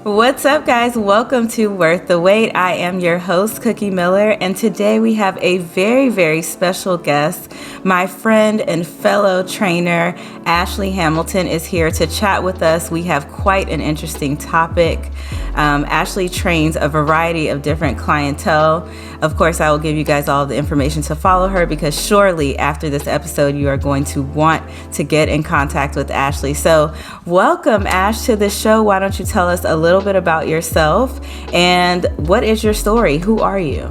What's up, guys? Welcome to Worth the Wait. I am your host, Cookie Miller, and today we have a very, very special guest. My friend and fellow trainer, Ashley Hamilton, is here to chat with us. We have quite an interesting topic. Ashley trains a variety of different clientele. Of course, I will give you guys all the information to follow her because surely after this episode, you are going to want to get in contact with Ashley. So welcome, Ash, to the show. Why don't you tell us a little bit about yourself and what is your story? Who are you?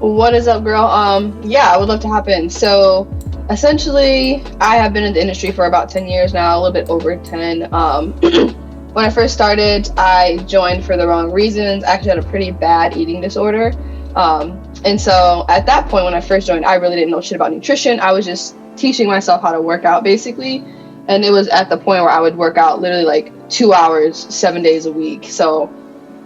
What is up, girl? I would love to hop in. So essentially, I have been in the industry for about 10 years now, a little bit over 10. When I first started, I joined for the wrong reasons. I actually had a pretty bad eating disorder. And so at that point, when I first joined, I really didn't know shit about nutrition. I was just teaching myself how to work out, basically. And it was at the point where I would work out literally like 2 hours, 7 days a week. So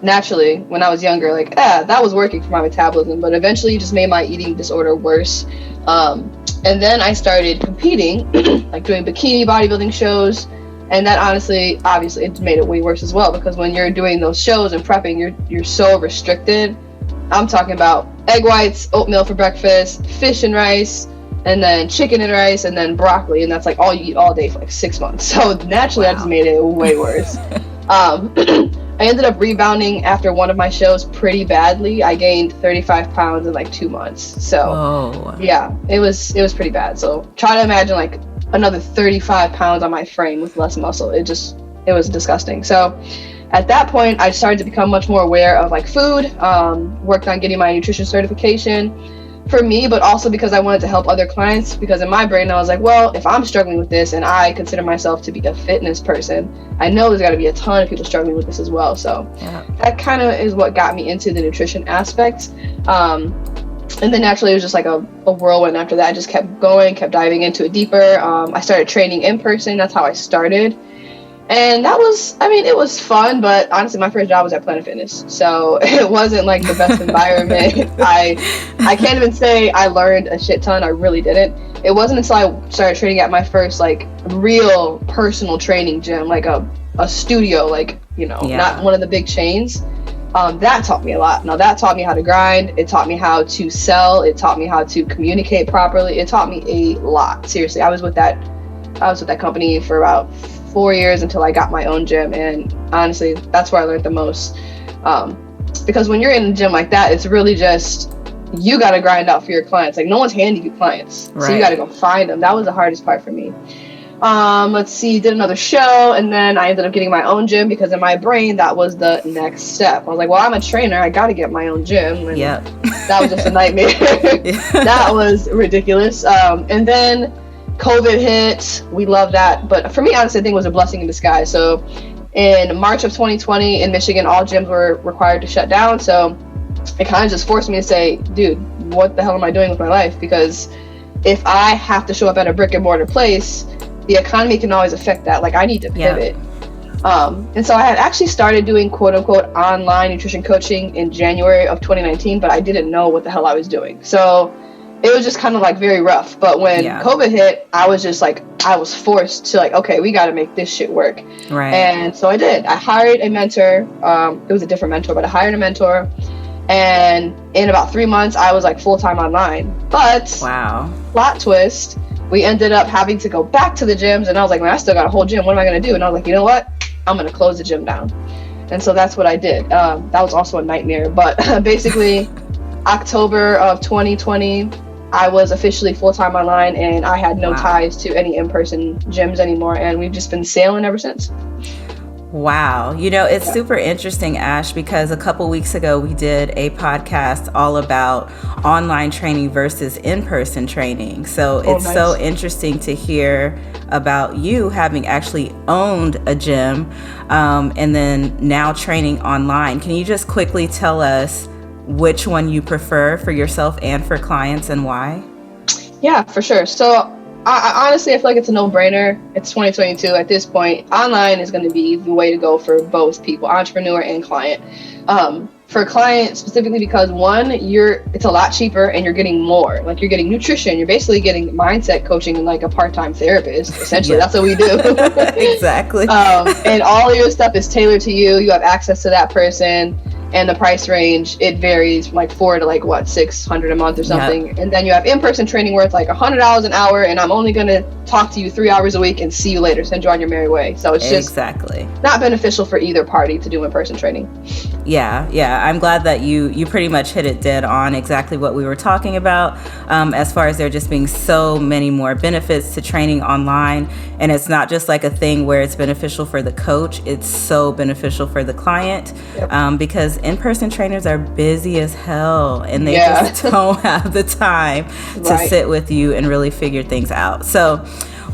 naturally, when I was younger, that was working for my metabolism, but eventually it just made my eating disorder worse. And then I started competing, like doing bikini bodybuilding shows. And that obviously it made it way worse as well, because when you're doing those shows and prepping, you're so restricted. I'm talking about egg whites, oatmeal for breakfast, fish and rice, and then chicken and rice, and then broccoli, and that's like all you eat all day for like 6 months. So naturally, wow. I just made it way worse. I ended up rebounding after one of my shows pretty badly. I gained 35 pounds in like 2 months. So yeah, it was pretty bad. So try to imagine like another 35 pounds on my frame with less muscle. It was disgusting. So at that point, I started to become much more aware of like food, worked on getting my nutrition certification for me, but also because I wanted to help other clients, because in my brain, I was like, well, if I'm struggling with this and I consider myself to be a fitness person, I know there's got to be a ton of people struggling with this as well. So that kind of is what got me into the nutrition aspect. And then naturally, it was just like a whirlwind after that. I just kept going, kept diving into it deeper. I started training in person. That's how I started. And that was, it was fun, but honestly, my first job was at Planet Fitness. So it wasn't like the best environment. I can't even say I learned a shit ton. I really didn't. It wasn't until I started training at my first like real personal training gym, like a studio, not one of the big chains. That taught me a lot. Now that taught me how to grind. It taught me how to sell. It taught me how to communicate properly. It taught me a lot. Seriously, I was with that company for about 4 years until I got my own gym, and honestly, that's where I learned the most. Because when you're in a gym like that, it's really just you got to grind out for your clients. Like no one's handing you clients, right. So you got to go find them. That was the hardest part for me. Let's see, did another show, and then I ended up getting my own gym because in my brain that was the next step. I was like, well, I'm a trainer, I got to get my own gym. And that was just a nightmare. That was ridiculous. And then COVID hit. We love that, but for me, honestly, I think it was a blessing in disguise. So in March of 2020 in Michigan, all gyms were required to shut down. So it kind of just forced me to say, dude, what the hell am I doing with my life? Because if I have to show up at a brick and mortar place, the economy can always affect that. Like I need to pivot. And so I had actually started doing quote unquote online nutrition coaching in January of 2019, but I didn't know what the hell I was doing. So it was just kind of like very rough. But when COVID hit, I was just like, I was forced to like, okay, we got to make this shit work. Right. And so I did. I hired a mentor. It was a different mentor, but I hired a mentor. And in about 3 months, I was like full-time online. But plot twist, we ended up having to go back to the gyms. And I was like, man, I still got a whole gym. What am I going to do? And I was like, you know what? I'm going to close the gym down. And so that's what I did. That was also a nightmare. But basically, October of 2020, I was officially full-time online, and I had no ties to any in-person gyms anymore, and we've just been sailing ever since. Wow. It's super interesting, Ash, because a couple weeks ago we did a podcast all about online training versus in-person training. So it's nice. So interesting to hear about you having actually owned a gym and then now training online. Can you just quickly tell us which one you prefer for yourself and for clients and why? Yeah, for sure. So I honestly, I feel like it's a no-brainer. It's 2022 at this point. Online is going to be the way to go for both people, entrepreneur and client. for clients specifically because one, it's a lot cheaper and you're getting more. Like you're getting nutrition, you're basically getting mindset coaching and like a part-time therapist. Essentially, that's what we do. Exactly. And all of your stuff is tailored to you. You have access to that person. And the price range, it varies from like $400 to like what, $600 a month or something. Yep. And then you have in-person training where it's like $100 an hour, and I'm only gonna talk to you 3 hours a week and see you later, send you on your merry way. So it's just not beneficial for either party to do in-person training. Yeah. I'm glad that you pretty much hit it dead on exactly what we were talking about, as far as there just being so many more benefits to training online. And it's not just like a thing where it's beneficial for the coach, it's so beneficial for the client. Yep. Because in-person trainers are busy as hell and they just don't have the time to sit with you and really figure things out. So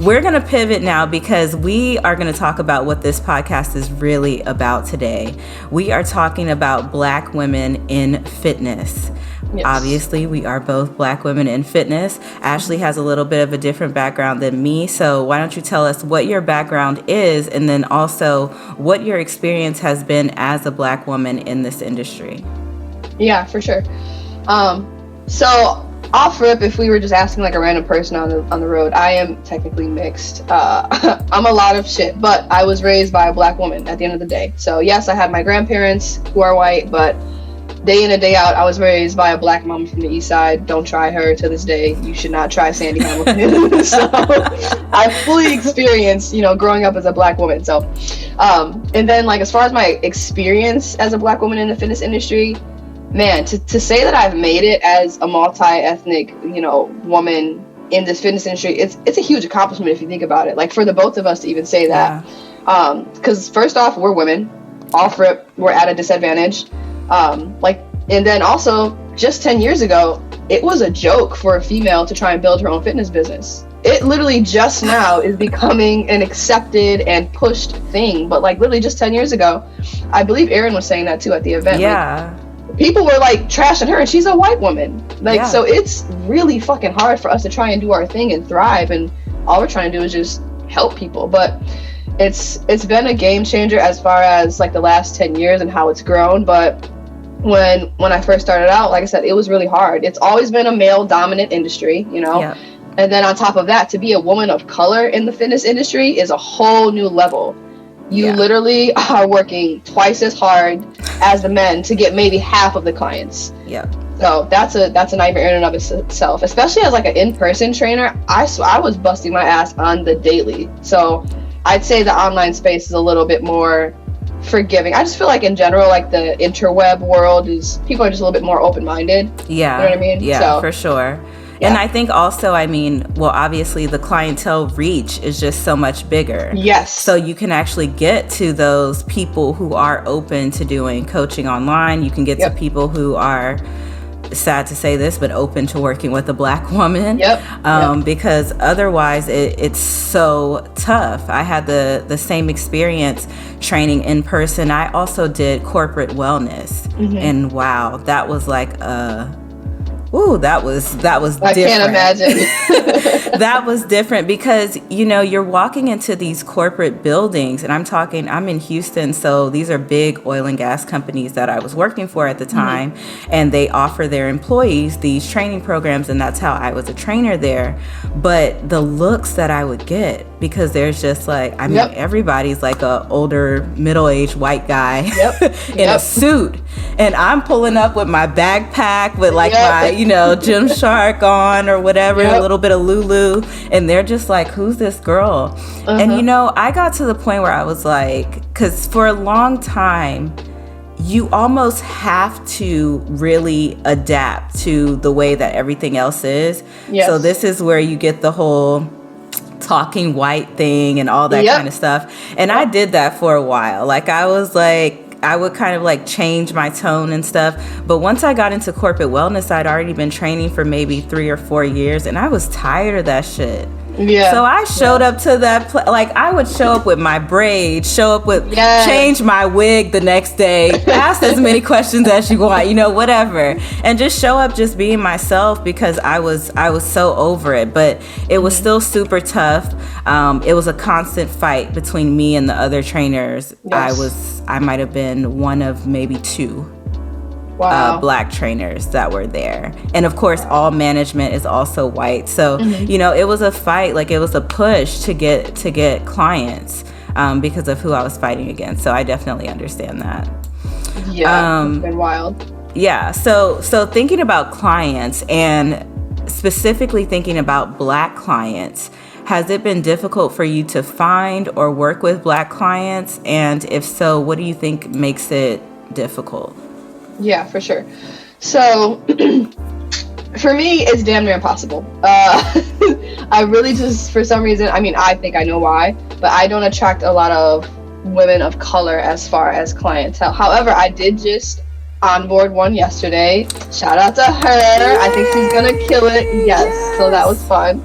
we're going to pivot now because we are going to talk about what this podcast is really about today. We are talking about Black women in fitness. Yes. Obviously, we are both Black women in fitness. Ashley has a little bit of a different background than me. So why don't you tell us what your background is and then also what your experience has been as a Black woman in this industry? Yeah, for sure. So off rip, if we were just asking like a random person on the road, I am technically mixed. I'm a lot of shit, but I was raised by a Black woman at the end of the day. So yes, I had my grandparents who are white, but day in and day out, I was raised by a Black mom from the East Side. Don't try her to this day. You should not try Sandy Hamilton. So I fully experienced, growing up as a Black woman. So, and then like as far as my experience as a Black woman in the fitness industry, man, to say that I've made it as a multi-ethnic, woman in this fitness industry, it's a huge accomplishment if you think about it. Like for the both of us to even say that, because first off, we're women. Off rip, we're at a disadvantage. And then also just 10 years ago, it was a joke for a female to try and build her own fitness business. It literally just now is becoming an accepted and pushed thing. But like literally just 10 years ago, I believe Erin was saying that too at the event. Yeah. Like, people were like trashing her and she's a white woman. So it's really fucking hard for us to try and do our thing and thrive. And all we're trying to do is just help people. But it's been a game changer as far as like the last 10 years and how it's grown. But when I first started out, like I said, it was really hard. It's always been a male dominant industry, Yep. And then on top of that, to be a woman of color in the fitness industry is a whole new level. You literally are working twice as hard as the men to get maybe half of the clients. Yeah. So that's a nightmare in and of itself, especially as like an in-person trainer. I was busting my ass on the daily. So I'd say the online space is a little bit more forgiving. I just feel like in general, like the interweb world people are just a little bit more open-minded. Yeah. You know what I mean? Yeah, so, for sure. Yeah. And I think also, obviously the clientele reach is just so much bigger. Yes. So you can actually get to those people who are open to doing coaching online. You can get to people who are, sad to say this, but open to working with a Black woman. Because otherwise it's so tough. I had the same experience training in person. I also did corporate wellness, and wow, that was like that was different. I can't imagine. That was different because, you're walking into these corporate buildings, and I'm in Houston, so these are big oil and gas companies that I was working for at the time, and they offer their employees these training programs, and that's how I was a trainer there. But the looks that I would get, because there's just like, everybody's like a older, middle-aged white guy in a suit, and I'm pulling up with my backpack with like my, Gymshark on or whatever, a little bit of Lulu, and they're just like, who's this girl? And I got to the point where I was like, because for a long time, you almost have to really adapt to the way that everything else is. Yes. So this is where you get the whole talking white thing and all that kind of stuff. And I did that for a while. Like I would kind of like change my tone and stuff. But once I got into corporate wellness, I'd already been training for maybe 3 or 4 years, and I was tired of that shit. Yeah. So I showed up to that, like I would show up with my braids, change my wig the next day, ask as many questions as you want, whatever. And just show up just being myself because I was so over it. But it was still super tough. It was a constant fight between me and the other trainers. Yes. I might have been one of maybe 2 Wow. Black trainers that were there. And of course, all management is also white. So, you know, it was a fight, like it was a push to get clients because of who I was fighting against. So I definitely understand that. Yeah, it's been wild. Yeah. So thinking about clients and specifically thinking about Black clients, has it been difficult for you to find or work with Black clients? And if so, what do you think makes it difficult? Yeah, for sure. So for me, it's damn near impossible. I really just, for some reason, I mean, I think I know why, but I don't attract a lot of women of color as far as clientele. However, I did just onboard one yesterday. Shout out to her. I think she's gonna kill it. Yes. So that was fun.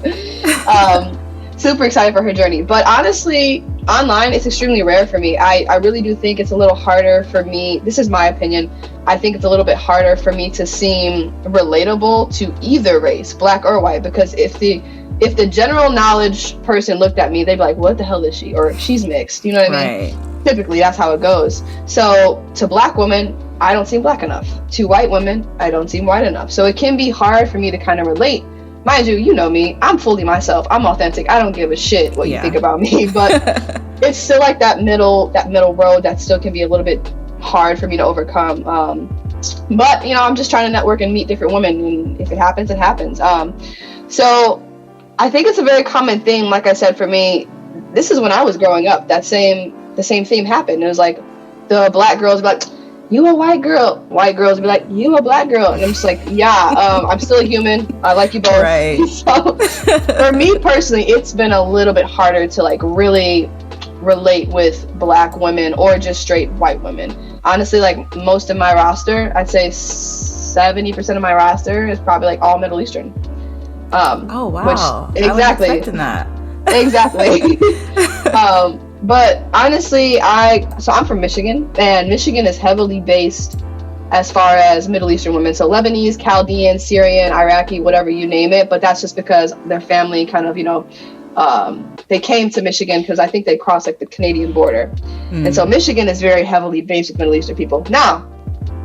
Super excited for her journey. But honestly, online, it's extremely rare for me. I really do think it's a little harder for me. This is my opinion. I think it's a little bit harder for me to seem relatable to either race, Black or white, because if the general knowledge person looked at me, they'd be like, what the hell is she? Or she's mixed. You know what I mean? Right. Typically, that's how it goes. So to Black women, I don't seem Black enough. To white women, I don't seem white enough. So it can be hard for me to kind of relate. Mind you, you know me, I'm fully myself. I'm authentic. I don't give a shit what you think about me, but it's still like that middle road that still can be a little bit hard for me to overcome. But you know, I'm just trying to network and meet different women, and if it happens, it happens. So I think it's a very common thing. Like I said, for me, this is when I was growing up. The same theme happened. It was like the Black girls would be like, you a white girl. White girls would be like, you a Black girl. And I'm just like, yeah, I'm still a human. I like you both. Right. So for me personally, it's been a little bit harder to like really relate with Black women or just straight white women. Honestly, like most of my roster, I'd say 70% of my roster is probably like all Middle Eastern. Oh wow! Which, exactly. I was expecting that. Exactly. But honestly, I'm from Michigan, and Michigan is heavily based as far as Middle Eastern women. So Lebanese, Chaldean, Syrian, Iraqi, whatever you name it. But that's just because their family kind of, you know, they came to Michigan because I think they crossed like the Canadian border. And so Michigan is very heavily based with Middle Eastern people. Now,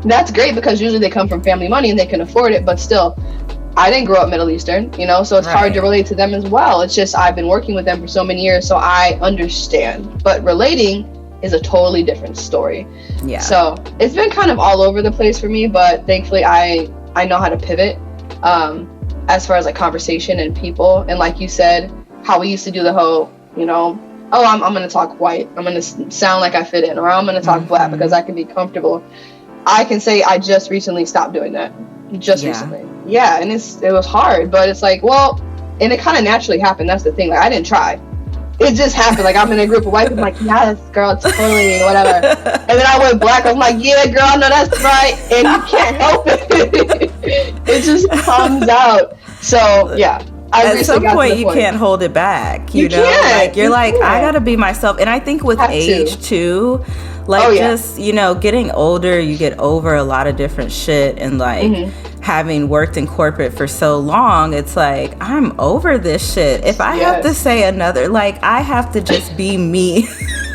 that's great because usually they come from family money and they can afford it, but still, I didn't grow up Middle Eastern, you know, so it's hard to relate to them as well. It's just I've been working with them for so many years, so I understand. But relating is a totally different story. Yeah. So it's been kind of all over the place for me, but thankfully I know how to pivot as far as like conversation and people. And like you said, how we used to do the whole, you know, oh, I'm going to talk white. I'm going to sound like I fit in, or I'm going to talk Black because I can be comfortable. I can say I just recently stopped doing that. Recently. Yeah, and it was hard, but it's like, well, and it kind of naturally happened. That's the thing. Like, I didn't try. It just happened. Like, I'm in a group of white people, I'm like, yes, girl, totally, whatever. And then I went Black. I'm like, yeah, girl, I know that's right. And you can't help it. It just comes out. So, yeah. At some point, you can't hold it back. You know, like you're like, I gotta be myself. And I think with age too, like just, you know, getting older, you get over a lot of different shit. And like having worked in corporate for so long, it's like, I'm over this shit. If I have to say another, like, I have to just be me.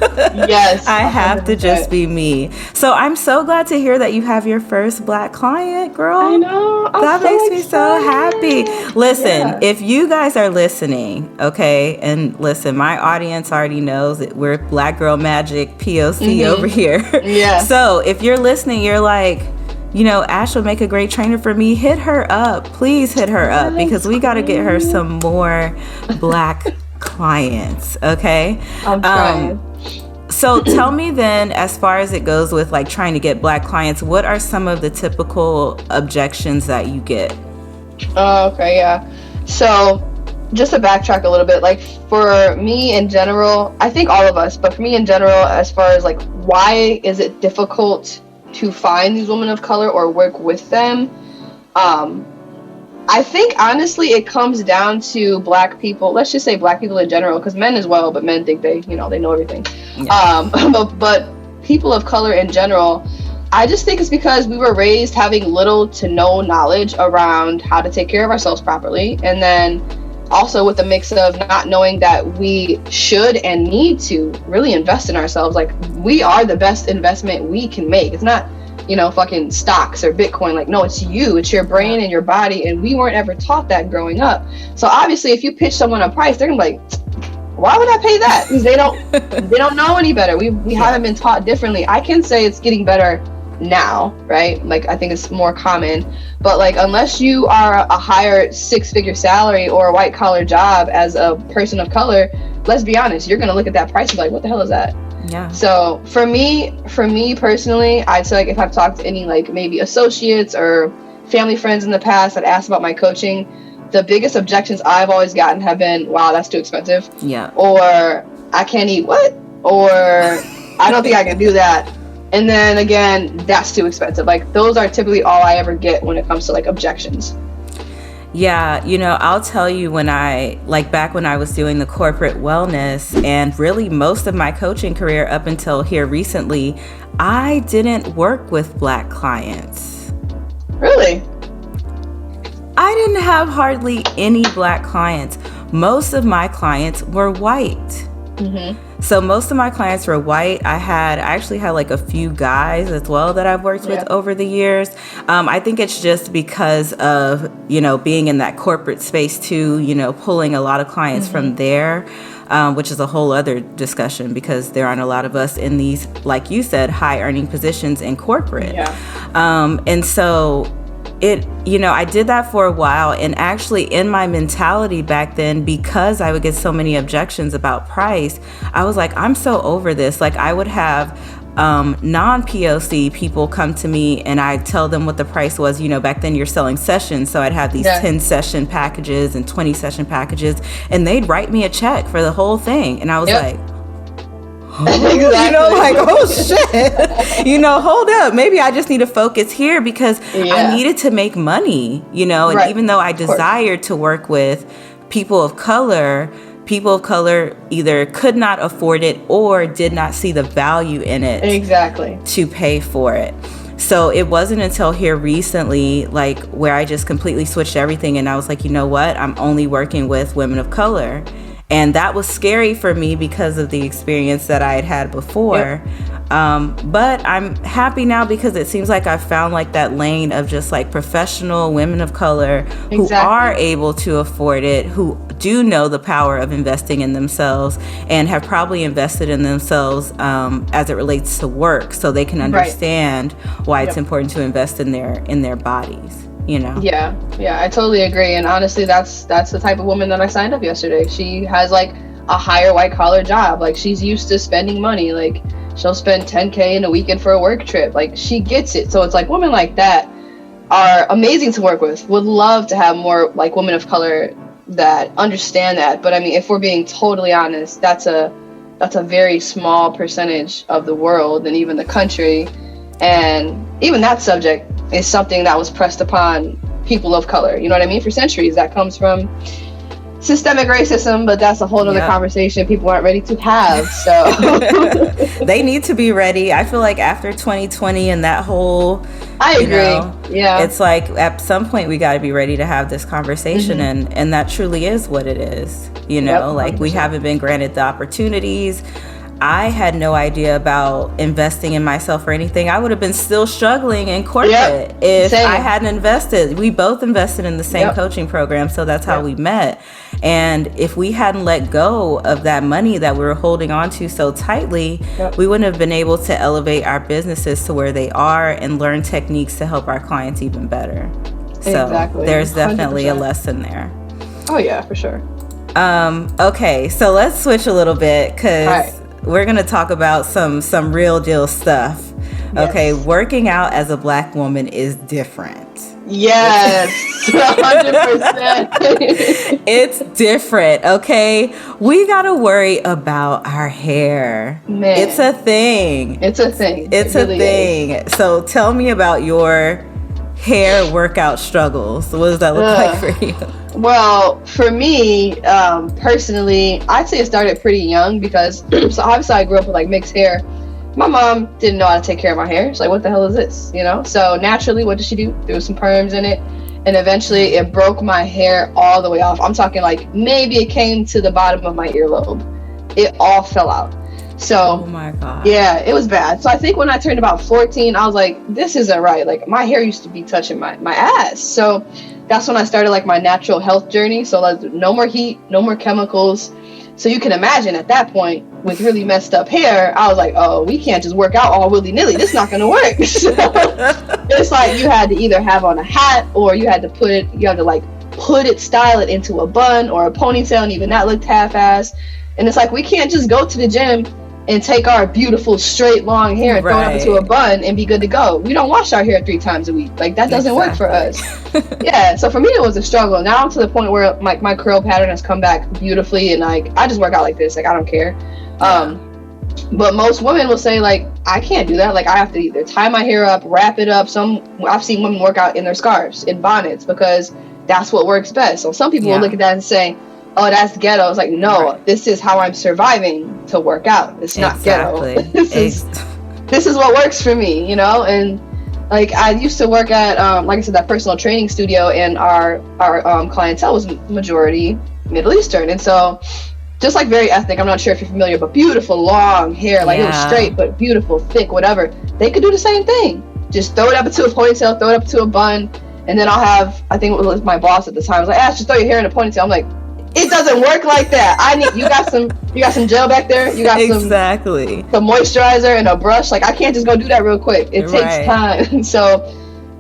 Yes. I have to just be me. So I'm so glad to hear that you have your first Black client, girl. I know. That makes me so happy. Listen, if you guys are listening, okay, and listen, my audience already knows that we're Black Girl Magic POC over here. Yeah. So if you're listening, you're like, you know, Ash would make a great trainer for me. Hit her up. Please hit her up because we got to get her some more Black clients, okay? I'm trying. So tell me then, as far as it goes with like trying to get Black clients, what are some of the typical objections that you get? Okay, yeah. So just to backtrack a little bit, like for me in general, I think all of us, but for me in general, as far as like, why is it difficult to find these women of color or work with them? I think honestly it comes down to Black people. Let's just say Black people in general, because men as well, but men think they know everything. Yeah. But people of color in general, I just think it's because we were raised having little to no knowledge around how to take care of ourselves properly, and then also with a mix of not knowing that we should and need to really invest in ourselves. Like, we are the best investment we can make. It's not fucking stocks or Bitcoin. Like, no, it's you, it's your brain and your body. And we weren't ever taught that growing up. So obviously if you pitch someone a price, they're gonna be like, why would I pay that? Because they don't know any better. We haven't been taught differently. I can say it's getting better now, right? Like, I think it's more common, but like, unless you are a higher 6-figure salary or a white collar job as a person of color, let's be honest, you're gonna look at that price and be like, what the hell is that? Yeah. So for me personally, I'd say, like, if I've talked to any like maybe associates or family friends in the past that asked about my coaching, the biggest objections I've always gotten have been, wow, that's too expensive. Yeah. Or I can't eat what? Or I don't think I can do that. And then again, that's too expensive. Like, those are typically all I ever get when it comes to like objections. Yeah, I'll tell you, back when I was doing the corporate wellness, and really most of my coaching career up until here recently, I didn't work with Black clients. Really? I didn't have hardly any Black clients. Most of my clients were white. Mm-hmm. So most of my clients were white. I actually had like a few guys as well that I've worked with over the years. I think it's just because of, being in that corporate space too, pulling a lot of clients from there, which is a whole other discussion because there aren't a lot of us in these, like you said, high earning positions in corporate. Yeah. And so I did that for a while, and actually in my mentality back then, because I would get so many objections about price, I was like, I'm so over this. Like, I would have non-POC people come to me and I'd tell them what the price was. Back then you're selling sessions, so I'd have these 10 session packages and 20 session packages, and they'd write me a check for the whole thing, and I was like, Exactly. Like, oh shit, hold up, maybe I just need to focus here because I needed to make money, and even though I desired to work with people of color either could not afford it or did not see the value in it to pay for it. So it wasn't until here recently, like, where I just completely switched everything, and I was like, you know what, I'm only working with women of color. And that was scary for me because of the experience that I had had before. But I'm happy now because it seems like I've found like that lane of just like professional women of color who are able to afford it, who do know the power of investing in themselves and have probably invested in themselves as it relates to work, so they can understand why it's important to invest in their bodies. Yeah, I totally agree. And honestly, that's the type of woman that I signed up yesterday. She has like a higher white collar job. Like, she's used to spending money. Like, she'll spend $10K in a weekend for a work trip. Like, she gets it. So it's like, women like that are amazing to work with. Would love to have more like women of color that understand that. But I mean, if we're being totally honest, that's a very small percentage of the world and even the country. And even that subject is something that was pressed upon people of color, you know what I mean, for centuries. That comes from systemic racism, but that's a whole other conversation people aren't ready to have. So they need to be ready. I feel like after 2020 and that whole, I agree. It's like at some point we got to be ready to have this conversation, and that truly is what it is. Like, we haven't been granted the opportunities. I had no idea about investing in myself or anything. I would have been still struggling in corporate if I hadn't invested. We both invested in the same coaching program, so that's how we met. And if we hadn't let go of that money that we were holding on to so tightly, we wouldn't have been able to elevate our businesses to where they are and learn techniques to help our clients even better. So there's definitely 100%. A lesson there. Oh yeah, for sure. Okay, so let's switch a little bit because we're going to talk about some real deal stuff. Yes. Okay, working out as a Black woman is different. Yes, 100%. It's different, okay? We got to worry about our hair. Man. It's a thing. It's a thing. It's a thing. So tell me about your hair workout struggles. What does that look like for you? Well, for me, personally, I'd say it started pretty young because, so obviously I grew up with like mixed hair. My mom didn't know how to take care of my hair. She's like, what the hell is this? So naturally, what did she do? There was some perms in it. And eventually it broke my hair all the way off. I'm talking like maybe it came to the bottom of my earlobe. It all fell out. So Oh my God. yeah, it was bad. So I think when I turned about 14, I was like, this isn't right. Like my hair used to be touching my ass. So that's when I started like my natural health journey. So like no more heat, no more chemicals. So you can imagine at that point with really messed up hair, I was like, oh, we can't just work out all willy-nilly. This is not going to work. So it's like you had to either have on a hat or you had to like put it, style it into a bun or a ponytail, and even that looked half-assed. And it's like, we can't just go to the gym and take our beautiful straight long hair and throw it up into a bun and be good to go. We don't wash our hair 3 times a week. Like that doesn't work for us. Yeah, so for me it was a struggle. Now I'm to the point where my curl pattern has come back beautifully, and like I just work out like this. Like I don't care. But most women will say like, I can't do that. Like I have to either tie my hair up, wrap it up. I've seen women work out in their scarves, in bonnets, because that's what works best. So some people will look at that and say, oh, that's ghetto. It's like, no, this is how I'm surviving to work out. It's not ghetto. This is what works for me, you know? And like I used to work at, like I said, that personal training studio, and our clientele was majority Middle Eastern. And so just like very ethnic, I'm not sure if you're familiar, but beautiful long hair, like it was straight, but beautiful, thick, whatever. They could do the same thing. Just throw it up into a ponytail, throw it up to a bun. And then I'll have, I think it was my boss at the time, was like, just throw your hair in a ponytail. I'm like, it doesn't work like that. You got some gel back there. You got some moisturizer and a brush. Like I can't just go do that real quick. It takes time. So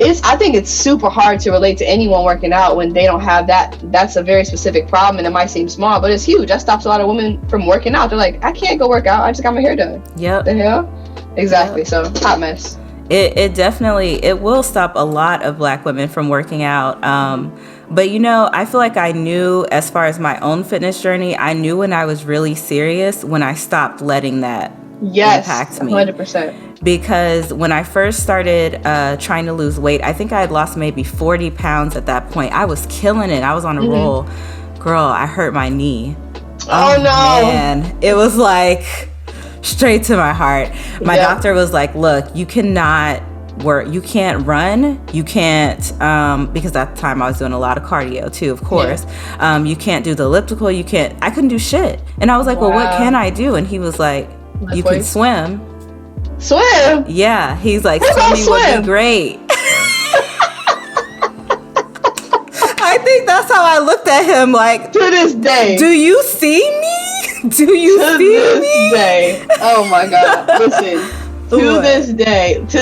I think it's super hard to relate to anyone working out when they don't have that. That's a very specific problem, and it might seem small, but it's huge. That stops a lot of women from working out. They're like, I can't go work out. I just got my hair done. Yep. The hell? Exactly. Yep. So hot mess. It definitely, it will stop a lot of Black women from working out. But you know, I feel like I knew, as far as my own fitness journey, I knew when I was really serious when I stopped letting that impact me. 100%. Because when I first started trying to lose weight, I think I had lost maybe 40 pounds at that point. I was killing it. I was on a roll. Girl, I hurt my knee. Oh no. Man, it was like straight to my heart. My doctor was like, look, you cannot work, you can't run, you can't, because at the time I was doing a lot of cardio too, of course. You can't do the elliptical, I couldn't do shit. And I was like, well, what can I do? And he was like, you can swim. Swim? Yeah, he's like, swimming would be great. I think that's how I looked at him, like, to this day. Do you see me? Do you see me? To this day. Oh my God. Listen. To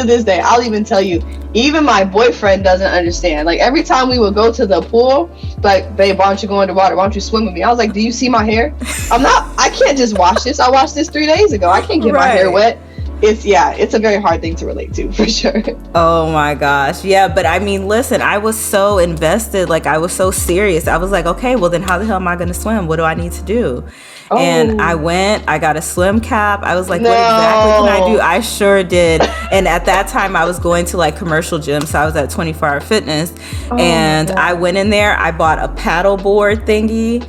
this day, I'll even tell you, even my boyfriend doesn't understand. Like every time we would go to the pool, like, babe, why don't you go underwater? Why don't you swim with me? I was like, do you see my hair? I can't just wash this. I washed this 3 days ago. I can't get my hair wet. It's a very hard thing to relate to, for sure. Oh my gosh. Yeah, but I mean, listen, I was so invested, like I was so serious. I was like, okay, well then how the hell am I going to swim? What do I need to do? Oh. And I got a swim cap. I was like, what exactly can I do? I sure did. And at that time I was going to like commercial gyms. So I was at 24 Hour Fitness, and I went in there, I bought a paddle board thingy,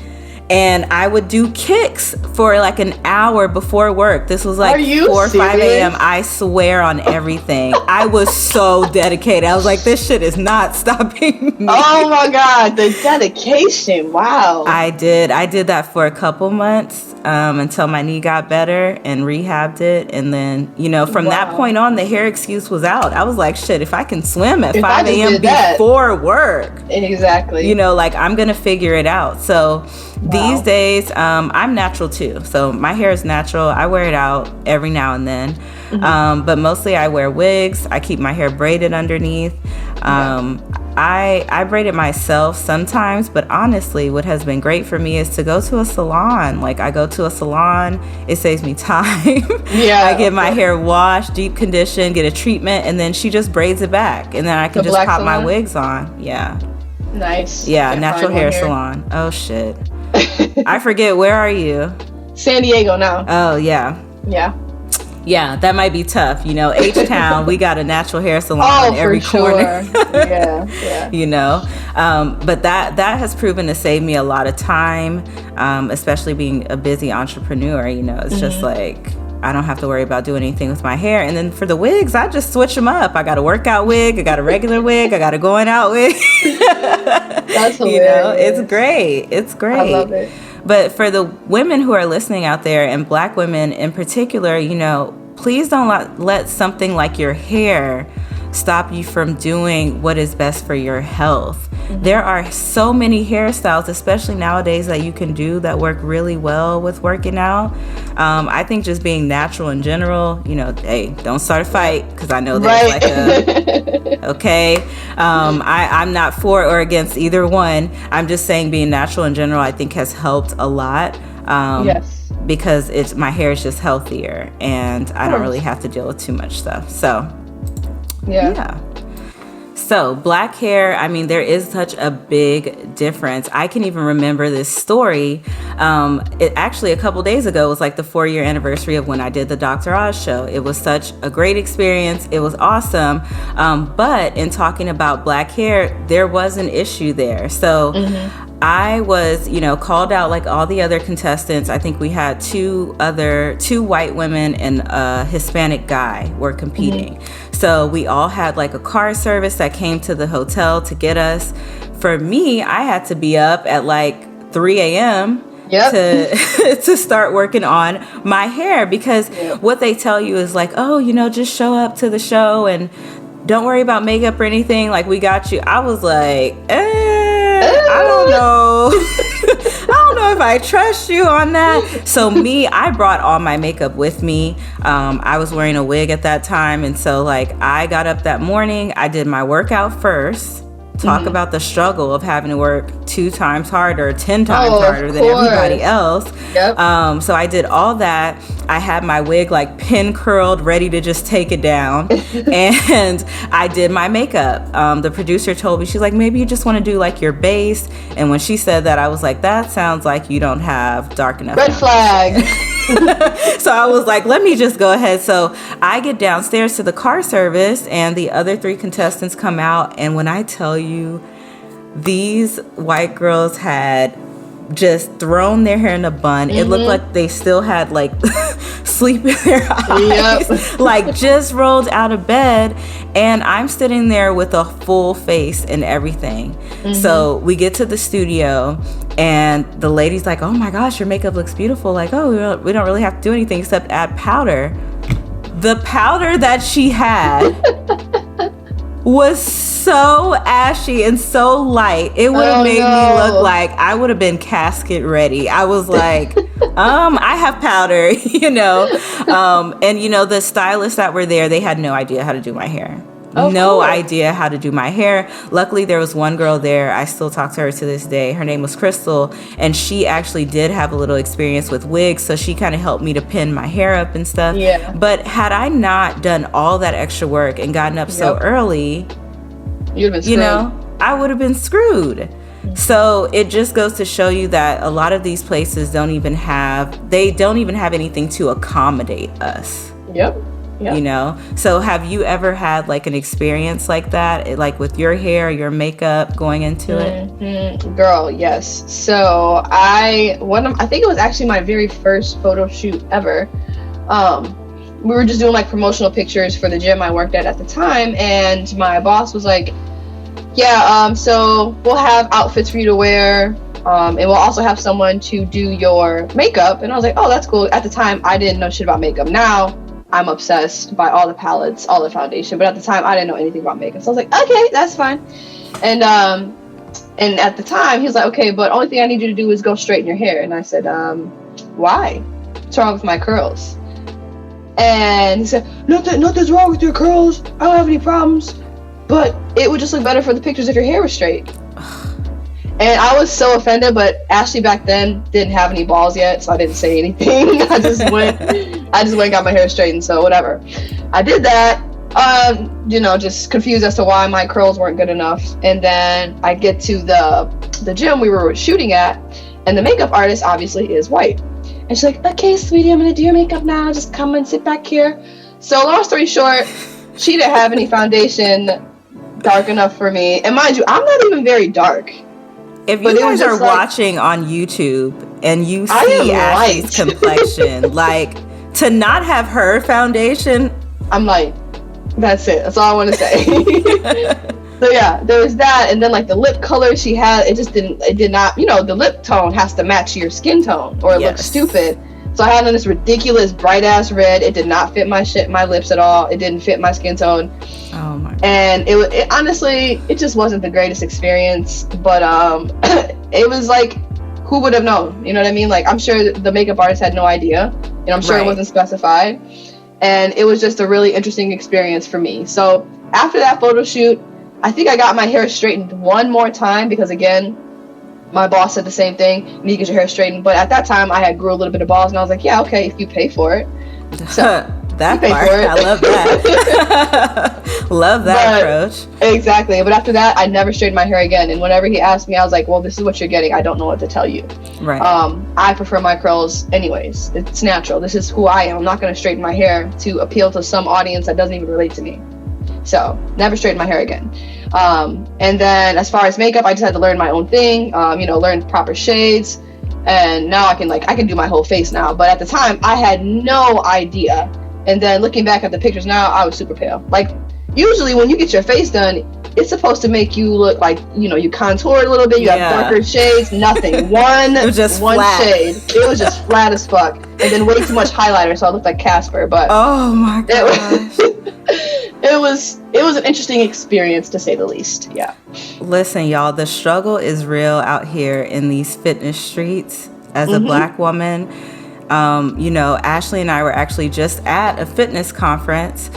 and I would do kicks for like an hour before work. This was like 4 or 5 a.m. I swear on everything. I was so dedicated. I was like, this shit is not stopping me. Oh my God, the dedication. Wow. I did that for a couple months until my knee got better and rehabbed it. And then, you know, from that point on, the hair excuse was out. I was like, shit, if I can swim at 5 a.m. before work. Exactly. You know, like I'm going to figure it out. So these days, I'm natural too. So my hair is natural. I wear it out every now and then. But mostly I wear wigs. I keep my hair braided underneath. I braid it myself sometimes, but honestly, what has been great for me is to go to a salon. Like I go to a salon, it saves me time. I get my hair washed, deep conditioned, get a treatment, and then she just braids it back. And then I can just pop my wigs on. Yeah. Nice. Yeah, natural hair salon. Oh shit. I forget, where are you? San Diego now. Oh yeah. Yeah, that might be tough. You know, H-Town, we got a natural hair salon in every corner. Yeah. You know, but that has proven to save me a lot of time, especially being a busy entrepreneur. You know, it's just like, I don't have to worry about doing anything with my hair. And then for the wigs, I just switch them up. I got a workout wig, I got a regular wig, I got a going out wig. That's hilarious. You know, it's great. I love it. But for the women who are listening out there, and Black women in particular, you know, please don't let something like your hair stop you from doing what is best for your health. There are so many hairstyles, especially nowadays, that you can do that work really well with working out. I think just being natural in general, you know, hey, don't start a fight, because I know there's like a, okay, I'm not for or against either one. I'm just saying being natural in general, I think has helped a lot. Yes. Because my hair is just healthier, and I don't really have to deal with too much stuff. So, yeah. So Black hair, I mean, there is such a big difference. I can even remember this story. It actually, a couple days ago, was like the 4-year anniversary of when I did the Dr. Oz show. It was such a great experience. It was awesome. But in talking about Black hair, there was an issue there. So I was, you know, called out like all the other contestants. I think we had two white women and a Hispanic guy were competing. So we all had like a car service that came to the hotel to get us. For me, I had to be up at like 3 a.m. to start working on my hair, because what they tell you is like, oh, you know, just show up to the show and don't worry about makeup or anything. Like, we got you. I was like, I don't know. I don't know if I trust you on that. So I brought all my makeup with me. I was wearing a wig at that time. And so like I got up that morning, I did my workout first. Talk about the struggle of having to work 2 times harder, 10 times harder than everybody else. So I did all that. I had my wig like pin curled, ready to just take it down. And I did my makeup. The producer told me, she's like, maybe you just want to do like your base. And when she said that, I was like, that sounds like you don't have dark enough. Red flag. So I was like, let me just go ahead. So I get downstairs to the car service, and the other 3 contestants come out. And when I tell you, these white girls had just thrown their hair in a bun. It looked like they still had like sleep in their eyes, like just rolled out of bed. And I'm sitting there with a full face and everything. So we get to the studio, and the lady's like, oh my gosh, your makeup looks beautiful. Like, oh, we don't really have to do anything except add powder. The powder that she had was so ashy and so light. It would have made me look like I would have been casket ready. I was like, I have powder, you know. And, you know, the stylists that were there, they had no idea how to do my hair. Idea how to do my hair. Luckily, there was one girl there. I still talk to her to this day. Her name was Crystal, and she actually did have a little experience with wigs, so she kind of helped me to pin my hair up and stuff. But had I not done all that extra work and gotten up so early, you'd have been screwed. You know, I would have been screwed. So it just goes to show you that a lot of these places don't even have anything to accommodate us. You know, so have you ever had like an experience like that, like with your hair, your makeup going into it? Girl, yes. So I think it was actually my very first photo shoot ever. We were just doing like promotional pictures for the gym I worked at the time, and my boss was like, so we'll have outfits for you to wear, and we'll also have someone to do your makeup. And I was like, oh, that's cool. At the time, I didn't know shit about makeup. Now I'm obsessed by all the palettes, all the foundation. But at the time, I didn't know anything about makeup. So I was like, okay, that's fine. And at the time, he was like, okay, but only thing I need you to do is go straighten your hair. And I said, why? What's wrong with my curls? And he said, nothing's wrong with your curls. I don't have any problems. But it would just look better for the pictures if your hair was straight. And I was so offended, but Ashley back then didn't have any balls yet, so I didn't say anything. I just went and got my hair straightened, so whatever. I did that, just confused as to why my curls weren't good enough. And then I get to the gym we were shooting at, and the makeup artist obviously is white. And she's like, okay, sweetie, I'm gonna do your makeup now. Just come and sit back here. So long story short, she didn't have any foundation dark enough for me. And mind you, I'm not even very dark. If you guys are watching on YouTube and you see Ashley's complexion, like, to not have her foundation, I'm light. That's it. That's all I want to say. So yeah, there was that, and then like the lip color she had, it did not, the lip tone has to match your skin tone or it looks stupid. So I had on this ridiculous bright ass red. It did not fit my lips at all. It didn't fit my skin tone. Oh my God. And it honestly, it just wasn't the greatest experience, but it was like, who would have known? You know what I mean? Like, I'm sure the makeup artist had no idea, and I'm sure it wasn't specified. And it was just a really interesting experience for me. So after that photo shoot, I think I got my hair straightened one more time because, again, my boss said the same thing. You need to get your hair straightened. But at that time, I had grew a little bit of balls, and I was like, yeah, okay, if you pay for it. So that part, I love that. Love that approach. Exactly. But after that, I never straightened my hair again. And whenever he asked me, I was like, well, this is what you're getting. I don't know what to tell you. Right. I prefer my curls anyways. It's natural. This is who I am. I'm not going to straighten my hair to appeal to some audience that doesn't even relate to me. So never straighten my hair again. And then as far as makeup, I just had to learn my own thing, learn proper shades. And now I can do my whole face now. But at the time, I had no idea. And then looking back at the pictures now, I was super pale. Like, usually when you get your face done, it's supposed to make you look like, you contoured a little bit, you have darker shades, nothing. One shade. It was just flat as fuck. And then way too much highlighter, so I looked like Casper. But oh my gosh. It was an interesting experience, to say the least. Yeah. Listen, y'all, the struggle is real out here in these fitness streets as a Black woman. Ashley and I were actually just at a fitness conference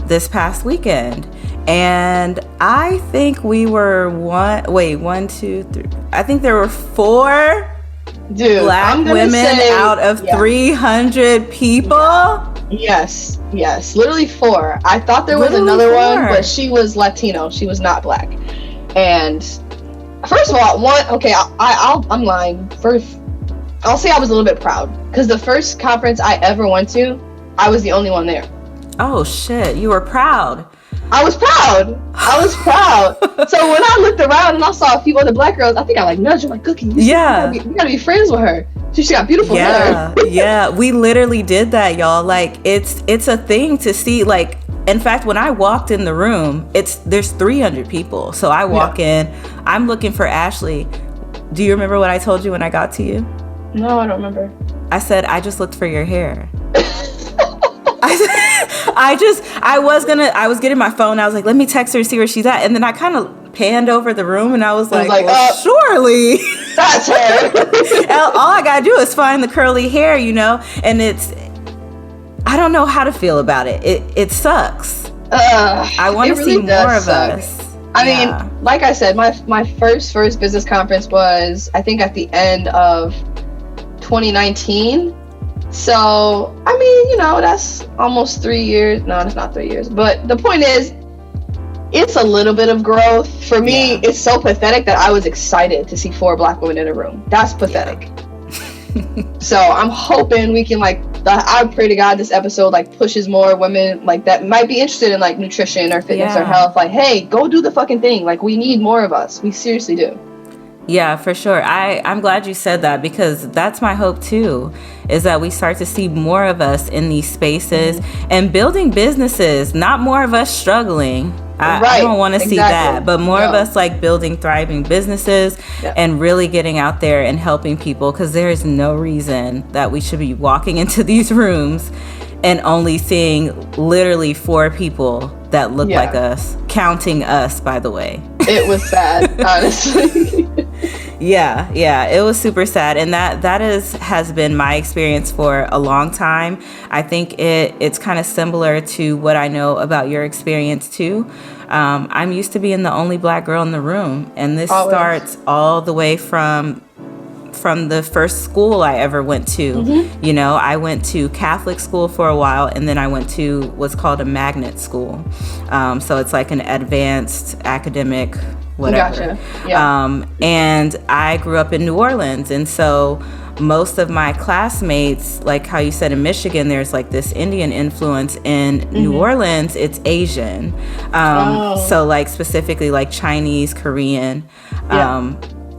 this past weekend. And I think we were one, two, three. I think there were 4 Black women out of 300 people. Yes, literally 4. I thought there was another one, but she was Latino. She was not Black. And first of all, I'm lying. First, I'll say I was a little bit proud because the first conference I ever went to, I was the only one there. Oh shit, you were proud. I was proud. So when I looked around and I saw a few other Black girls, I think I nudged her, like, Cookie, you gotta be friends with her. She got beautiful hair. Yeah, we literally did that, y'all. Like, it's a thing to see. Like, in fact, when I walked in the room, there's 300 people. So I walk in, I'm looking for Ashley. Do you remember what I told you when I got to you? No, I don't remember. I said, I just looked for your hair. I was getting my phone. I was like, let me text her to see where she's at. And then I kind of panned over the room and I was like, well, surely that's her. All I gotta do is find the curly hair, and I don't know how to feel about it. It sucks. I want to see more of us. I mean, like I said, my first business conference was, I think, at the end of 2019. So, I mean, that's almost 3 years. No, it's not 3 years. But the point is, it's a little bit of growth. For me, it's so pathetic that I was excited to see 4 Black women in a room. That's pathetic. So I'm hoping we can, I pray to God this episode, pushes more women, that might be interested in, nutrition or fitness or health. Hey, go do the fucking thing. We need more of us. We seriously do. Yeah, for sure. I'm glad you said that because that's my hope too, is that we start to see more of us in these spaces and building businesses, not more of us struggling. I don't want to see that, but more of us building thriving businesses and really getting out there and helping people, because there is no reason that we should be walking into these rooms and only seeing literally 4 people that look like us, counting us, by the way. It was sad, honestly. Yeah, it was super sad, and that has been my experience for a long time. I think it's kind of similar to what I know about your experience too. I'm used to being the only Black girl in the room, and this starts all the way from the first school I ever went to. I went to Catholic school for a while, and then I went to what's called a magnet school. So it's like an advanced academic whatever. Gotcha. Yeah. And I grew up in New Orleans, and so most of my classmates, like how you said in Michigan, there's this Indian influence. In New Orleans, it's Asian. So specifically Chinese, Korean.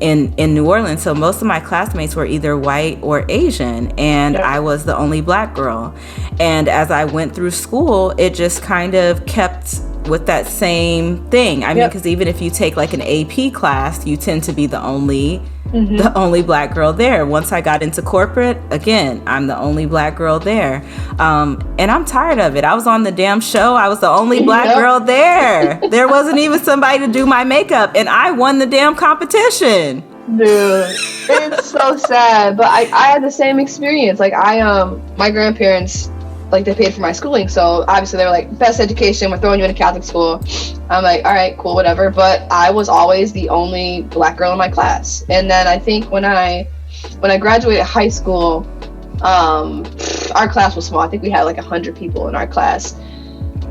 In New Orleans, so most of my classmates were either white or Asian, and I was the only Black girl. And as I went through school, it just kind of kept with that same thing. I mean, because even if you take like an AP class, you tend to be the only black girl there. Once I got into corporate, again, I'm the only black girl there. And I'm tired of it. I was on the damn show. I was the only black girl there. There wasn't even somebody to do my makeup, and I won the damn competition. Dude, it's so sad. But I had the same experience. Like my grandparents, like, they paid for my schooling, so obviously they were like, best education, we're throwing you in a Catholic school. I'm like, all right, cool, whatever. But I was always the only black girl in my class. And then I think when I graduated high school, our class was small. I think we had like 100 people in our class.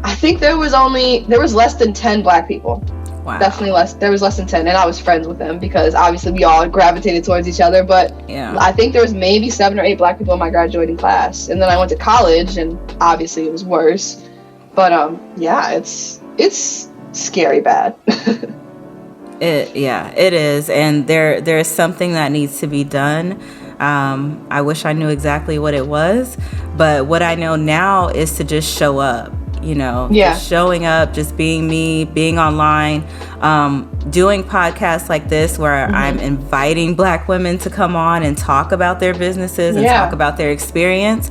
I think there was less than 10 black people. Wow. Definitely less. There was less than 10, and I was friends with them because obviously we all gravitated towards each other. But I think there was maybe 7 or 8 black people in my graduating class, and then I went to college, and obviously it was worse. But it's scary bad. It is, and there is something that needs to be done. I wish I knew exactly what it was, but what I know now is to just show up. Just showing up, just being me, being online, doing podcasts like this where I'm inviting black women to come on and talk about their businesses and talk about their experience,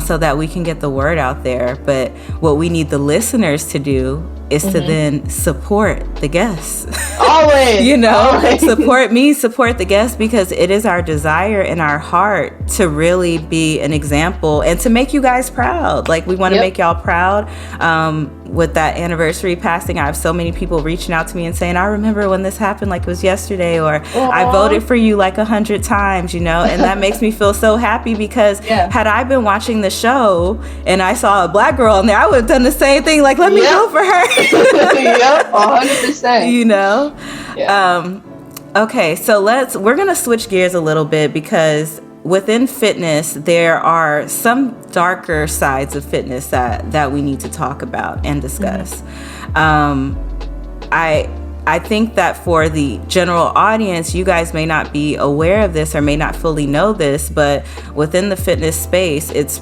so that we can get the word out there. But what we need the listeners to do is to then support the guests. Always. Always. Support me, support the guests, because it is our desire in our heart to really be an example and to make you guys proud. Like, we want to make y'all proud. With that anniversary passing, I have so many people reaching out to me and saying, I remember when this happened like it was yesterday, or I voted for you like 100 times, and that makes me feel so happy, because had I been watching the show and I saw a black girl in there, I would have done the same thing, like, let me vote for her. 100%. Okay, so we're gonna switch gears a little bit, because within fitness, there are some darker sides of fitness that we need to talk about and discuss. I think that for the general audience, you guys may not be aware of this or may not fully know this, but within the fitness space, it's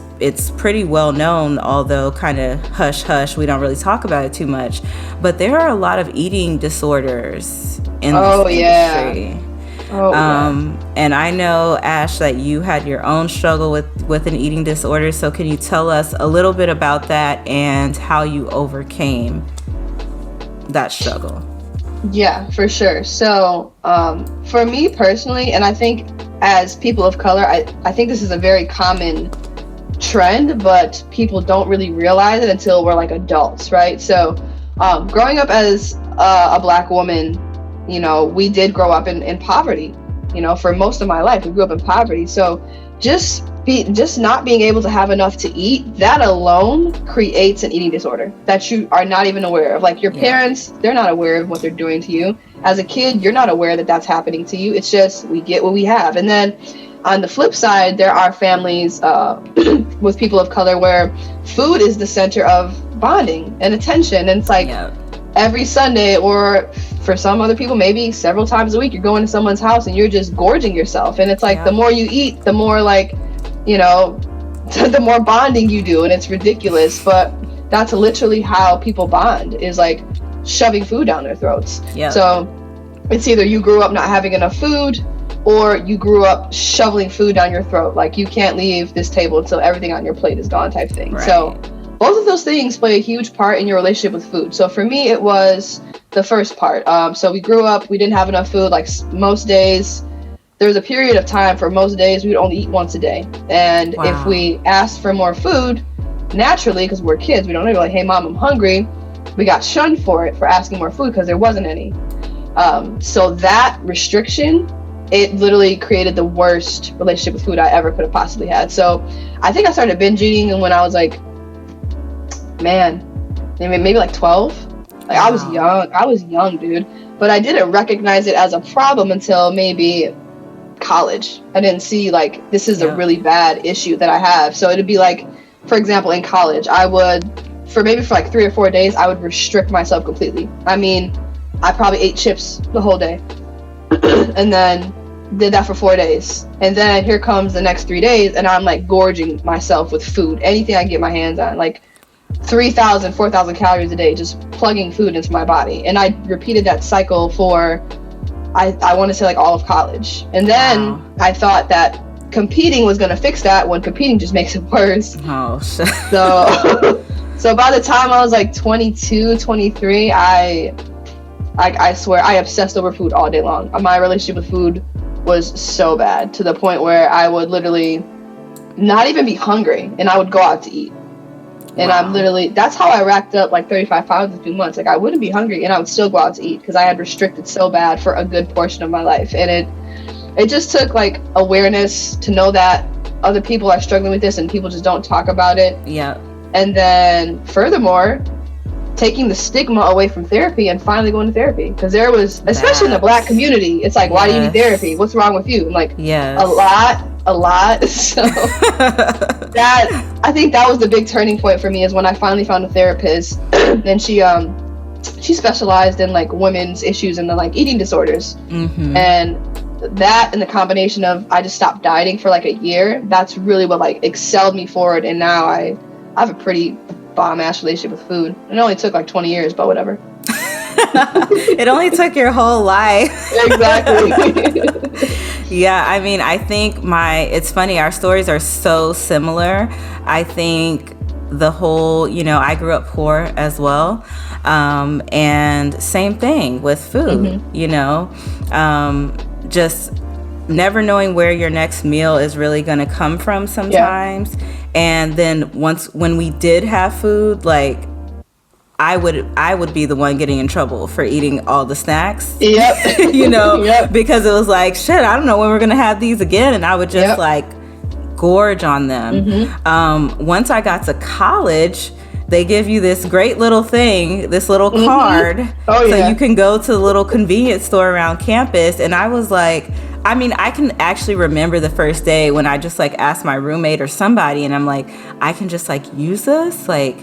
pretty well known, although kind of hush-hush, we don't really talk about it too much. But there are a lot of eating disorders in this industry. And I know, Ash, that you had your own struggle with an eating disorder. So can you tell us a little bit about that and how you overcame that struggle? Yeah, for sure. So for me personally, and I think as people of color, I think this is a very common trend, but people don't really realize it until we're like adults, right? So growing up as a black woman, we did grow up in poverty. For most of my life, we grew up in poverty. So just not being able to have enough to eat, that alone creates an eating disorder that you are not even aware of. Like, your parents, they're not aware of what they're doing to you. As a kid, you're not aware that that's happening to you. It's just, we get what we have. And then on the flip side, there are families with people of color where food is the center of bonding and attention. And it's like every Sunday, or for some other people, maybe several times a week, you're going to someone's house and you're just gorging yourself. And it's like the more you eat, the more the more bonding you do. And it's ridiculous, but that's literally how people bond, is like shoving food down their throats. So it's either you grew up not having enough food, or you grew up shoveling food down your throat. Like, you can't leave this table until everything on your plate is gone, type thing. Right. So both of those things play a huge part in your relationship with food. So for me, it was the first part. So we grew up, we didn't have enough food. Like, most days, there was a period of time for most days we would only eat once a day. And if we asked for more food, naturally, because we're kids, we don't know, like, hey, Mom, I'm hungry. We got shunned for asking more food because there wasn't any. So that restriction, it literally created the worst relationship with food I ever could have possibly had. So I think I started binge eating when I was like, maybe like 12. Like, I was young, dude. But I didn't recognize it as a problem until maybe college. I didn't see, like, this is a really bad issue that I have. So it'd be like, for example, in college, I would, for like 3 or 4 days, I would restrict myself completely. I mean, I probably ate chips the whole day and then did that for 4 days. And then here comes the next 3 days, and I'm like gorging myself with food, anything I can get my hands on. Like, 3,000, 4,000 calories a day just plugging food into my body. And I repeated that cycle for, I want to say like all of college. And then Wow. I thought that competing was going to fix that, when competing just makes it worse. Oh, shit. So by the time I was like 22, 23, I swear I obsessed over food all day long. My relationship with food was so bad, to the point where I would literally not even be hungry and I would go out to eat. And Wow. that's how I racked up like 35 pounds in 2 months. Like, I wouldn't be hungry and I would still go out to eat because I had restricted so bad for a good portion of my life. And it just took like awareness to know that other people are struggling with this and people just don't talk about it. Yep. And then furthermore, taking the stigma away from therapy and finally going to therapy. Because there was, especially in the Black community, it's like, why do you need therapy? What's wrong with you? I'm like, Yes. a lot. So I think that was the big turning point for me, is when I finally found a therapist. And she specialized in like women's issues and the like eating disorders. Mm-hmm. And that, and the combination of, I just stopped dieting for like a year, that's really what like excelled me forward. And now I have a pretty bomb ass relationship with food. It only took like 20 years, but whatever. It only took your whole life. Exactly. Yeah, I mean, I think it's funny, our stories are so similar. I think the whole, I grew up poor as well. And same thing with food, just never knowing where your next meal is really going to come from sometimes. Yeah. And then when we did have food, like, I would be the one getting in trouble for eating all the snacks. Yep. Yep. Because it was like, shit, I don't know when we're going to have these again. And I would just like gorge on them. Mm-hmm. Once I got to college, they give you this great little thing, this little card. So you can go to the little convenience store around campus. And I was like, I mean, I can actually remember the first day when I just like asked my roommate or somebody, and I'm like, I can just like use this? Like,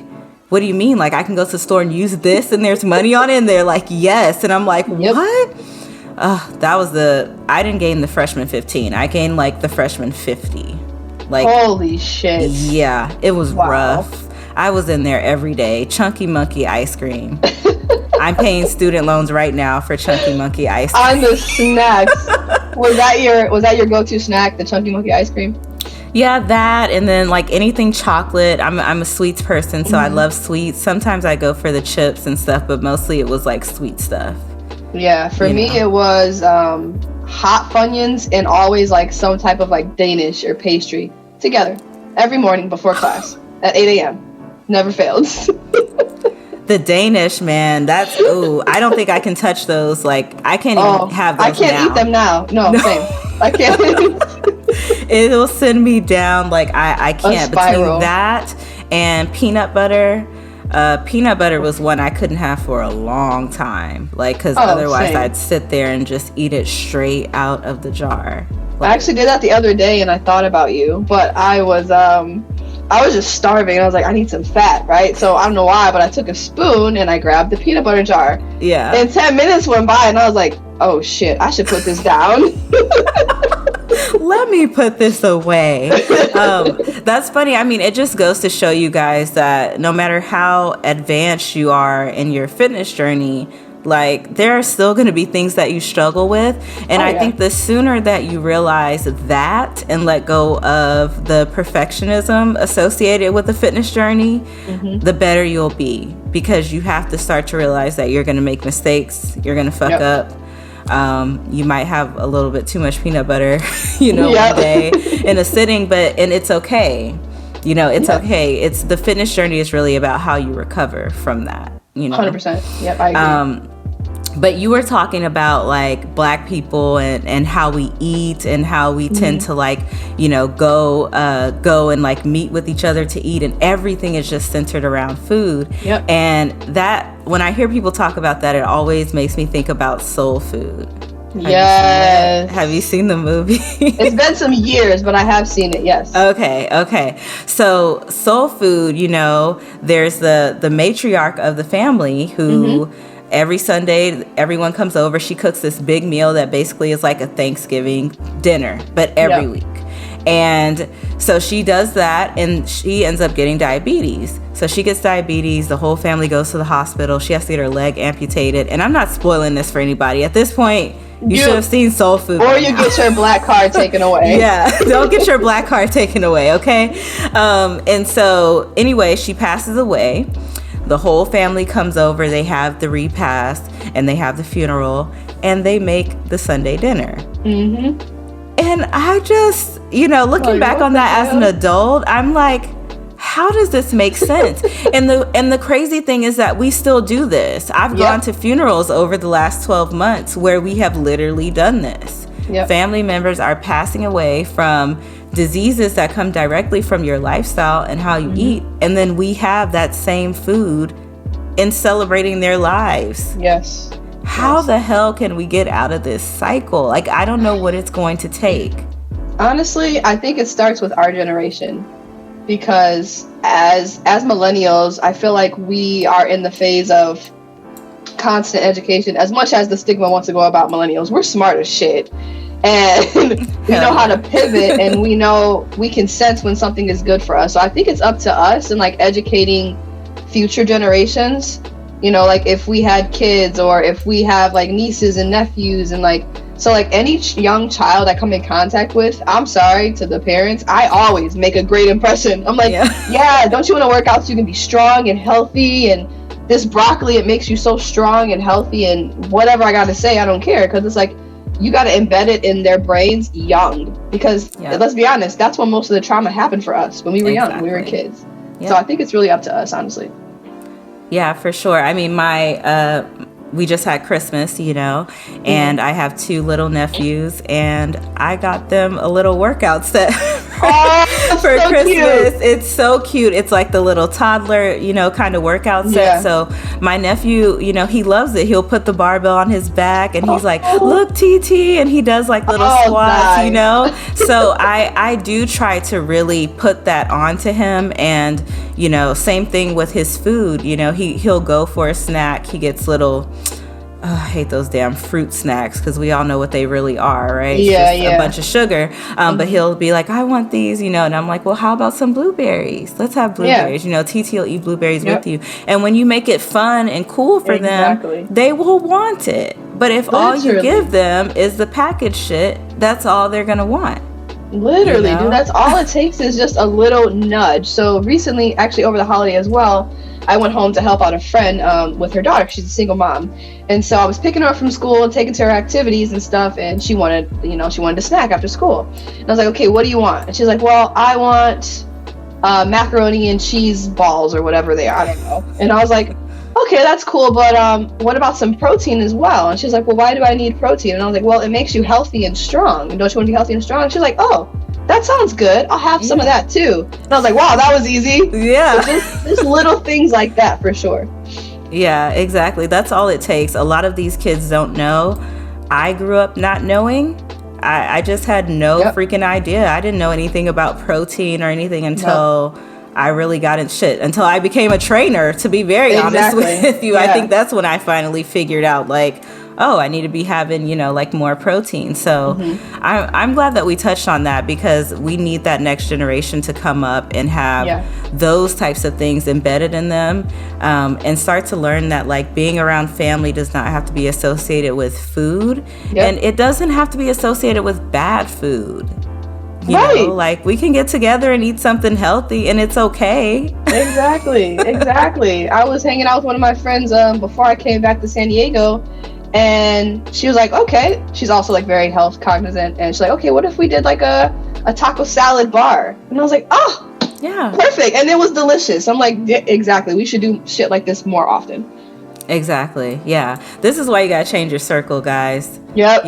what do you mean? Like, I can go to the store and use this and there's money on it? And they're like, yes. And I'm like, what? I didn't gain the freshman 15. I gained like the freshman 50. Like, holy shit. Yeah, it was rough. I was in there every day. Chunky Monkey ice cream. I'm paying student loans right now for Chunky Monkey ice cream. On the snacks. Was that your go-to snack, the Chunky Monkey ice cream? Yeah, that, and then like anything chocolate. I'm a sweets person, so I love sweets. Sometimes I go for the chips and stuff, but mostly it was like sweet stuff. Yeah, for me it was hot Funyuns and always like some type of like Danish or pastry together every morning before class at 8 a.m. Never failed. The Danish, man, I don't think I can touch those. Like, I can't even have those. I can't eat them now. No. Same. I can't. It'll send me down. Like, I can't. Between that and peanut butter. Peanut butter was one I couldn't have for a long time. Like, because otherwise same. I'd sit there and just eat it straight out of the jar. Like, I actually did that the other day and I thought about you, but I was just starving and I was like, I need some fat, right? So I don't know why, but I took a spoon and I grabbed the peanut butter jar. Yeah. And 10 minutes went by and I was like, oh shit, I should put this down. Let me put this away. That's funny. I mean, it just goes to show you guys that no matter how advanced you are in your fitness journey, like, there are still going to be things that you struggle with. And I think the sooner that you realize that and let go of the perfectionism associated with the fitness journey, the better you'll be, because you have to start to realize that you're going to make mistakes. You're going to fuck up. You might have a little bit too much peanut butter, one day in a sitting, and it's okay. It's okay. It's the fitness journey is really about how you recover from that. 100%. Yep, I agree. But you were talking about like Black people and how we eat and how we tend to like, go and like meet with each other to eat, and everything is just centered around food. Yep. And that, when I hear people talk about that, it always makes me think about soul food. Have you seen the movie? It's been some years, but I have seen it, yes. Okay. So soul food, there's the matriarch of the family who every Sunday, everyone comes over. She cooks this big meal that basically is like a Thanksgiving dinner, but every week. And so she does that, and she ends up getting diabetes. So she gets diabetes. The whole family goes to the hospital. She has to get her leg amputated. And I'm not spoiling this for anybody. At this point, you should have seen Soul Food. Or you get your black card taken away. Yeah, don't get your black card taken away, okay? And so anyway, she passes away. The whole family comes over. They have the repast, and they have the funeral, and they make the Sunday dinner. Mm-hmm. And I just, looking back on that as an adult, I'm like, how does this make sense? and the crazy thing is that we still do this. I've gone to funerals over the last 12 months where we have literally done this. Yep. Family members are passing away from diseases that come directly from your lifestyle and how you eat. And then we have that same food in celebrating their lives. Yes. How the hell can we get out of this cycle? Like, I don't know what it's going to take. Honestly, I think it starts with our generation. Because as millennials, I feel like we are in the phase of constant education. As much as the stigma wants to go about millennials, we're smart as shit. And we know how to pivot, and we can sense when something is good for us. So I think it's up to us and like educating future generations. Like if we had kids, or if we have like nieces and nephews, and like, so like any young child I come in contact with, I'm sorry to the parents, I always make a great impression. I'm like, yeah, don't you want to work out so you can be strong and healthy? And this broccoli, it makes you so strong and healthy, and whatever I got to say, I don't care. Because it's like, you got to embed it in their brains young. Because let's be honest, that's when most of the trauma happened for us, when we were young, when we were kids. So I think it's really up to us, honestly. Yeah, for sure. I mean, we just had Christmas, and I have 2 little nephews, and I got them a little workout set for so Christmas. Cute. It's so cute. It's like the little toddler, kind of workout set. Yeah. So my nephew, he loves it. He'll put the barbell on his back, and he's like, look, TT, and he does like little squats, nice. So I do try to really put that onto him, and same thing with his food. He'll go for a snack. He gets little, I hate those damn fruit snacks, because we all know what they really are, right? Yeah, it's just a bunch of sugar. But he'll be like, I want these, and I'm like, well, how about some blueberries? Let's have blueberries. TT will eat blueberries with you. And when you make it fun and cool for them, they will want it. But if all you give them is the packaged shit, that's all they're going to want. Literally, dude, that's all it takes is just a little nudge. So recently, actually over the holiday as well, I went home to help out a friend with her daughter. She's a single mom. And so I was picking her up from school and taking her to her activities and stuff. And she wanted a snack after school. And I was like, okay, what do you want? And she's like, well, I want macaroni and cheese balls or whatever they are. I don't know. And I was like, okay, that's cool. But what about some protein as well? And she's like, well, why do I need protein? And I was like, well, it makes you healthy and strong. And don't you want to be healthy and strong? And she's like, oh, that sounds good. I'll have some of that too. And I was like, wow, that was easy. Yeah. So just little things like that for sure. Yeah, exactly. That's all it takes. A lot of these kids don't know. I grew up not knowing. I just had no freaking idea. I didn't know anything about protein or anything until I really got in shit, until I became a trainer, to be very honest with you. Yeah. I think that's when I finally figured out, like, oh, I need to be having, like more protein. So I'm glad that we touched on that, because we need that next generation to come up and have those types of things embedded in them, and start to learn that, like, being around family does not have to be associated with food, and it doesn't have to be associated with bad food. You know, like, we can get together and eat something healthy, and it's okay. Exactly. I was hanging out with one of my friends before I came back to San Diego, and she was like, okay. She's also like very health cognizant, and she's like, okay, what if we did like a taco salad bar? And I was like, oh, yeah, perfect. And it was delicious. I'm like, exactly. We should do shit like this more often. Exactly. Yeah. This is why you got to change your circle, guys. Yep.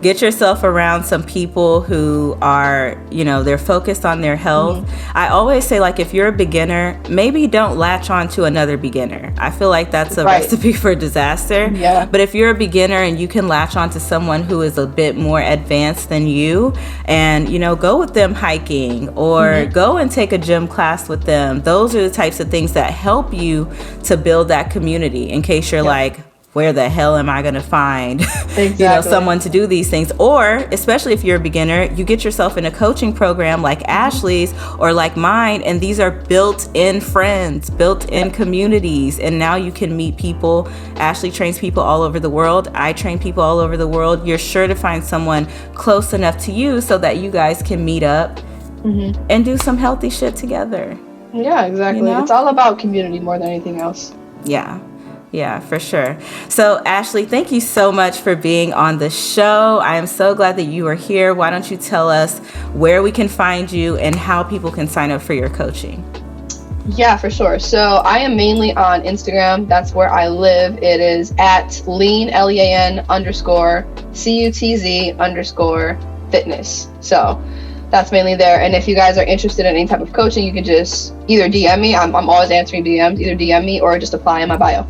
Get yourself around some people who are, they're focused on their health. I always say, like, if you're a beginner, maybe don't latch on to another beginner. I feel like that's a recipe for disaster. Yeah. But if you're a beginner and you can latch on to someone who is a bit more advanced than you, and, go with them hiking, or go and take a gym class with them, those are the types of things that help you to build that community, in case you're like, where the hell am I going to find, Exactly. someone to do these things? Or especially if you're a beginner, you get yourself in a coaching program like Ashley's or like mine, and these are built-in friends, built-in communities, and now you can meet people. Ashley trains people all over the world. I train people all over the world. You're sure to find someone close enough to you so that you guys can meet up and do some healthy shit together. Yeah, exactly. It's all about community more than anything else. Yeah, for sure. So Ashley, thank you so much for being on the show. I am so glad that you are here. Why don't you tell us where we can find you and how people can sign up for your coaching? Yeah, for sure. So I am mainly on Instagram. That's where I live. It is at lean, LEAN _CUTZ _fitness. So that's mainly there. And if you guys are interested in any type of coaching, you can just either DM me. I'm always answering DMs. Either DM me or just apply in my bio.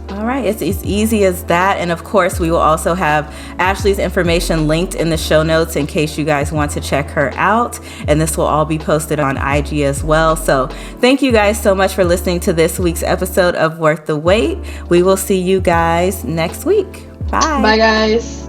All right, it's as easy as that. And of course, we will also have Ashley's information linked in the show notes in case you guys want to check her out. And this will all be posted on IG as well. So thank you guys so much for listening to this week's episode of Worth the Wait. We will see you guys next week. Bye. Bye, guys.